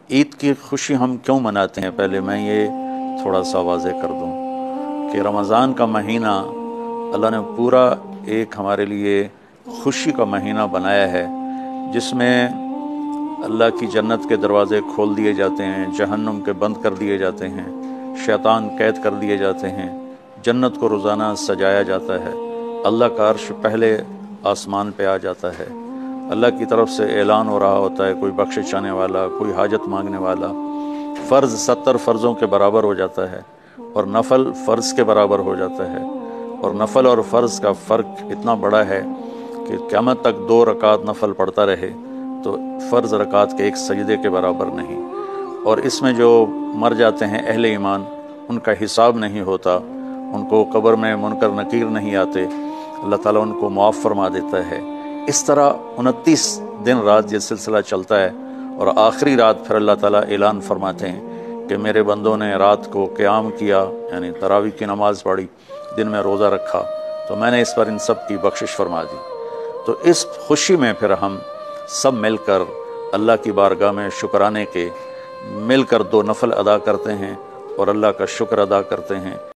عید کی خوشی ہم کیوں مناتے ہیں؟ پہلے میں یہ تھوڑا سا واضح کر دوں کہ رمضان کا مہینہ اللہ نے پورا ایک ہمارے لیے خوشی کا مہینہ بنایا ہے، جس میں اللہ کی جنت کے دروازے کھول دیے جاتے ہیں، جہنم کے بند کر دیے جاتے ہیں، شیطان قید کر دیے جاتے ہیں، جنت کو روزانہ سجایا جاتا ہے، اللہ کا عرش پہلے آسمان پہ آ جاتا ہے، اللہ کی طرف سے اعلان ہو رہا ہوتا ہے، کوئی بخشش چاہنے والا، کوئی حاجت مانگنے والا، فرض 70 فرضوں کے برابر ہو جاتا ہے اور نفل فرض کے برابر ہو جاتا ہے، اور نفل اور فرض کا فرق اتنا بڑا ہے کہ قیامت تک 2 رکعت نفل پڑھتا رہے تو فرض رکعت کے ایک سجدے کے برابر نہیں۔ اور اس میں جو مر جاتے ہیں اہل ایمان، ان کا حساب نہیں ہوتا، ان کو قبر میں منکر نکیر نہیں آتے، اللہ تعالیٰ ان کو معاف فرما دیتا ہے۔ اس طرح 29 دن رات یہ سلسلہ چلتا ہے، اور آخری رات پھر اللہ تعالیٰ اعلان فرماتے ہیں کہ میرے بندوں نے رات کو قیام کیا، یعنی تراویح کی نماز پڑھی، دن میں روزہ رکھا، تو میں نے اس پر ان سب کی بخشش فرما دی۔ تو اس خوشی میں پھر ہم سب مل کر اللہ کی بارگاہ میں شکرانے کے مل کر 2 نفل ادا کرتے ہیں اور اللہ کا شکر ادا کرتے ہیں۔